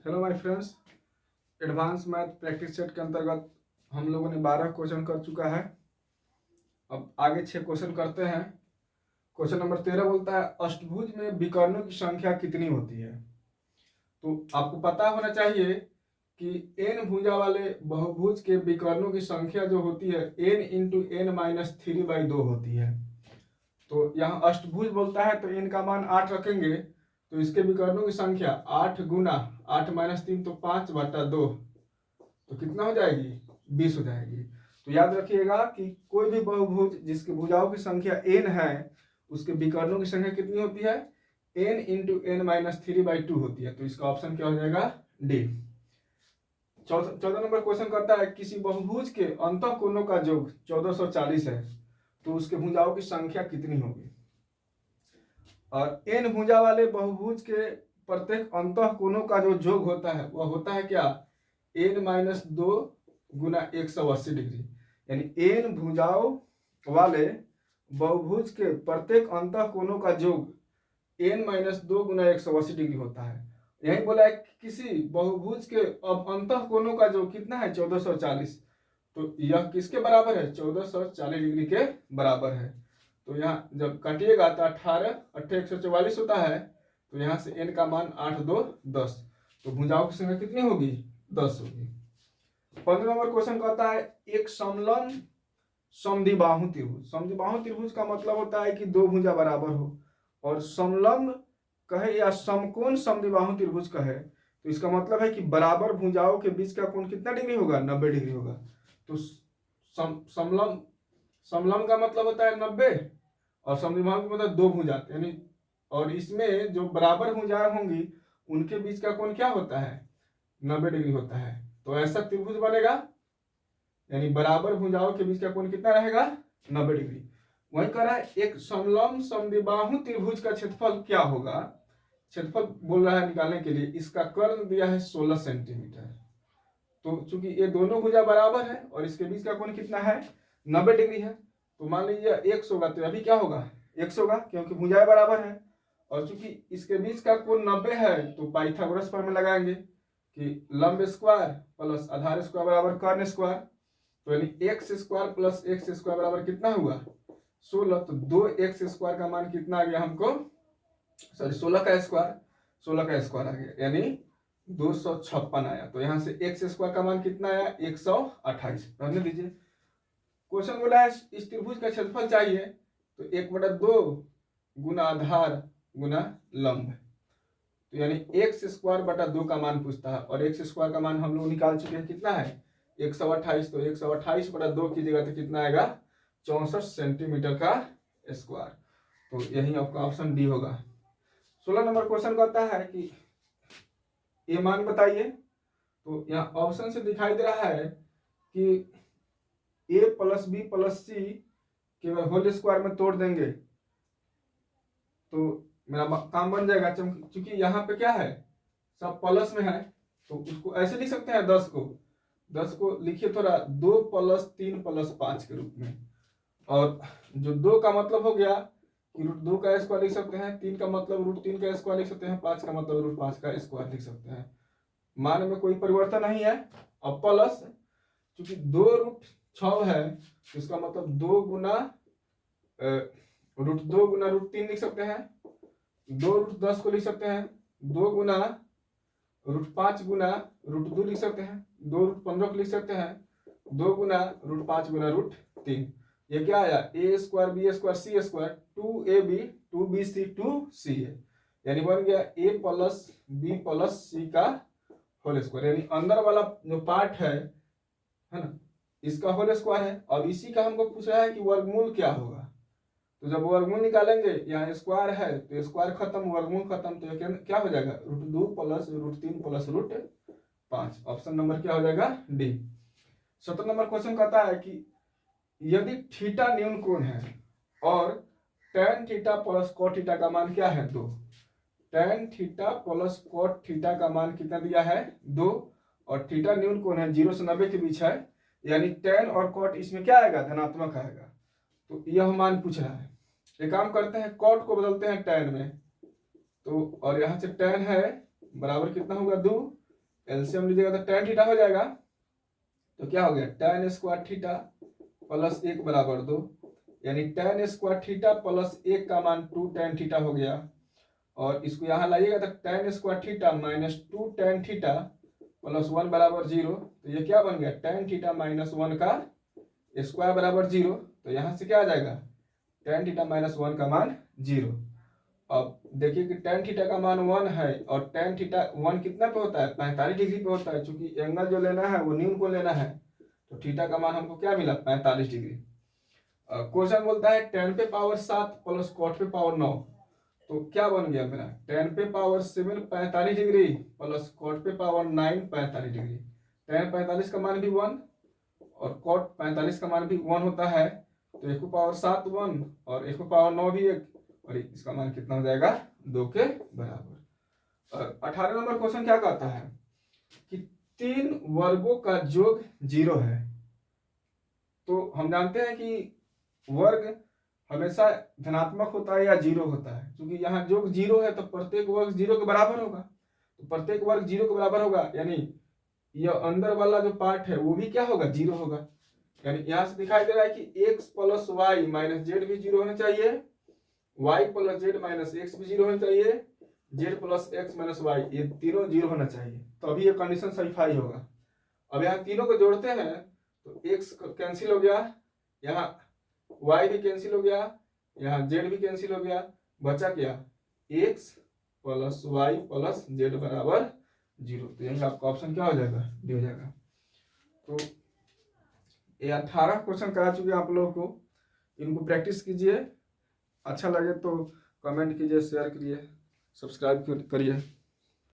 Hello my friends. Advance math practice set के अंतर्गत हम लोगों ने 12 क्वेश्चन कर चुका है। अब आगे 6 क्वेश्चन करते हैं। क्वेश्चन नंबर 13 बोलता है अष्टभुज में विकर्णों की संख्या कितनी होती है। तो आपको पता होना चाहिए कि n भुजा वाले बहुभुज के विकर्णों की संख्या जो होती है n इंटू एन माइनस 3/2 होती है। तो यहाँ अष्टभुज बोलता है तो n का मान 8 रखेंगे तो इसके विकर्णों की संख्या 8 गुना 8 माइनस 3 तो 5/2 तो कितना हो जाएगी 20 हो जाएगी। तो याद रखिएगा कि कोई भी बहुभुज जिसकी भुजाओं की संख्या n है उसके विकर्णों की संख्या कितनी होती है n इंटू एन माइनस 3/2 होती है। तो इसका ऑप्शन क्या हो जाएगा डी। 14 नंबर क्वेश्चन करता है किसी बहुभुज के अंतः कोणों का योग 1440 है तो उसके भुजाओं की संख्या कितनी होगी। और n भुजा वाले बहुभुज के प्रत्येक अंतः कोणों का जो योग होता है वह होता है क्या n माइनस 2 गुना 180 डिग्री। यानी n भुजाओं वाले बहुभुज के प्रत्येक अंतः कोणों का योग n माइनस 2 गुना 180 डिग्री होता है। यही बोला है कि किसी बहुभुज के अब अंतः कोणों का जो कितना है 1440 तो यह किसके बराबर है 1440 डिग्री के बराबर है। तो यहाँ जब काटिएगा तो 18 144 होता है तो यहाँ से n का मान 8 2 10 तो भुजाओं की संख्या कितनी होगी 10 होगी। 15 नंबर क्वेश्चन कहता है एक समलंब समद्विबाहु त्रिभुज। समद्विबाहु त्रिभुज का मतलब होता है कि दो भुजा बराबर हो और समलंब कहे या समकोण समद्विबाहु त्रिभुज कहे तो इसका मतलब है कि बराबर भुजाओं के बीच का कोण कितना डिग्री होगा 90 डिग्री होगा। तो समलंब समलंब का मतलब होता है 90 और समद्विबाहु का मतलब दो भुजा यानी और इसमें जो बराबर भुजाएं होंगी उनके बीच का कोण क्या होता है 90 डिग्री होता है। तो ऐसा त्रिभुज बनेगा यानी बराबर भुजाओं के बीच का कोण कितना रहेगा 90 डिग्री। वही कह रहा है एक समलंब समद्विबाहु त्रिभुज का क्षेत्रफल क्या होगा। क्षेत्रफल बोल रहा है निकालने के लिए इसका कर्ण दिया है 16 सेंटीमीटर। तो चूंकि ये दोनों भुजा बराबर है और इसके बीच का कोण कितना है 90 डिग्री है तो मान लीजिए 100 होगा तो अभी क्या होगा 100 होगा क्योंकि भुजाएं बराबर है और चूंकि इसके बीच का कोण 90 है तो पाइथागोरस प्रमेय लगाएंगे कि लंब स्क्वायर प्लस आधार स्क्वायर बराबर कर्ण स्क्वायर। तो यानी x square plus x square बराबर कितना हुआ 16। तो 2x² का मान कितना आ गया हमको सॉरी 16 का स्क्वायर आ गया यानी 256 आया। तो यहाँ से x² का मान कितना आया 128 रहने दीजिए। क्वेश्चन बोला है इस त्रिभुज का क्षेत्रफल चाहिए तो 1/2 गुना आधार गुना लंब तो यानी x²/2 का मान पूछता है और x² का मान हम लोग निकाल चुके हैं कितना है 128। तो 128/2 कीजिएगा तो कितना आएगा 64 सेंटीमीटर का स्क्वायर। तो यही आपका ऑप्शन डी होगा। 16 नंबर क्वेश्चन कहता है कि ये मान बताइए। तो यहाँ ऑप्शन से दिखाई दे रहा है कि a प्लस बी प्लस सी के होल स्क्वायर में तोड़ देंगे तो मेरा काम बन जाएगा। क्योंकि यहाँ पे क्या है सब प्लस में है तो उसको ऐसे लिख सकते हैं 10 को लिखिए थोड़ा 2 + 3 + 5 के रूप में। और जो 2 का मतलब हो गया कि √2 का स्क्वायर लिख सकते हैं 3 का मतलब √3 का स्क्वायर लिख सकते हैं 5 का मतलब √5 का स्क्वायर लिख सकते हैं। मान में कोई परिवर्तन नहीं है। अब प्लस चूंकि 2√6 है तो इसका मतलब 2 गुना √2 गुना √3 लिख सकते हैं 2 √10 को लिख सकते हैं 2 गुना √5 गुना √2 लिख सकते हैं 2 √15 को लिख सकते हैं 2 गुना √5 गुना √3। ये क्या आया a² b² c² 2ab 2bc 2ca यानी बन गया a + b + c का होल स्क्वायर। यानी अंदर वाला जो पार्ट है ना इसका होल स्क्वायर है। अब इसी का हमको पूछ रहा है कि वर्गमूल क्या होगा। तो जब वर्गमूल निकालेंगे यहाँ स्क्वायर है तो स्क्वायर खत्म वर्गमूल खत्म तो क्या हो जाएगा √2 + √3 + √5। ऑप्शन नंबर क्या हो जाएगा डी। 17 नंबर क्वेश्चन कहता है कि यदि थीटा न्यून कोण है और tan थीटा + cot थीटा का मान क्या है 2। tan थीटा + cot थीटा का मान कितना दिया है 2 और थीटा न्यून कोण है 0 से 90 के बीच है यानी tan और cot इसमें क्या आएगा धनात्मक आएगा। तो यह मान पूछ रहा है। एक काम करते हैं cot को बदलते हैं tan में तो और यहाँ से tan है बराबर कितना होगा 2 एलसीएम लीजिएगा तो tan थीटा हो जाएगा, तो क्या हो गया tan स्क्वायर थीटा प्लस 1 बराबर 2, यानी tan स्क्वायर थीटा प्लस 1 का मान 2 tan थीटा हो गया। और इसको यहाँ लाइएगा तो tan square theta minus 2 tan theta plus 1 बराबर 0, तो ये क्या बन गया tan थीटा माइनस 1 का स्क्वायर बराबर 0, तो यहाँ से क्या आ जाएगा tan थीटा माइनस 1 का मान 0। अब देखिए कि tan थीटा का मान 1 है और tan थीटा 1 कितना पे होता है 45 डिग्री पे होता है, चूंकि एंगल जो लेना है वो न्यून को लेना है, तो थीटा का मान हमको क्या मिला 45 डिग्री। क्वेश्चन बोलता है tan पे पावर 7 प्लस cot पे पावर 9, तो क्या बन गया मेरा tan पे पावर 7 45 डिग्री प्लस cot पे पावर 9 45 डिग्री। tan 45 का मान भी 1 और cot 45 का मान भी 1 होता है, तो 1 को पावर 7 1 और 1 को पावर 9 भी 1, और इसका मान कितना हो जाएगा 2 के बराबर। 18 नंबर क्वेश्चन क्या कहता है कि 3 वर्गों का योग 0 है। तो हम जानते हैं कि वर्ग हमेशा धनात्मक होता है या 0 होता है, क्योंकि यहाँ योग 0 है तो प्रत्येक वर्ग 0 के बराबर होगा, तो प्रत्येक वर्ग 0 के बराबर होगा, यानी यह अंदर वाला जो पार्ट है वो भी क्या होगा 0 होगा। यानी यहाँ से दिखाई दे रहा है कि x plus y minus z भी 0 होना चाहिए, y plus z minus x भी 0 होना चाहिए, z plus x minus y ये तीनों 0 होना चाहिए, तो अभी ये कंडीशन सेटिफाई होगा। अब यहाँ तीनों को जोड़ते हैं तो x कैंसिल हो गया, यहाँ y भी कैंसिल हो गया, यहाँ z भी कैंसिल हो गया, बचा क्या x plus y plus z बराबर 0, तो यही आपका ऑप्शन क्या हो जाएगा डी हो जाएगा। तो ये 18 क्वेश्चन करा चुके हैं आप लोगों को, इनको प्रैक्टिस कीजिए, अच्छा लगे तो कमेंट कीजिए, शेयर करिए, सब्सक्राइब करिए।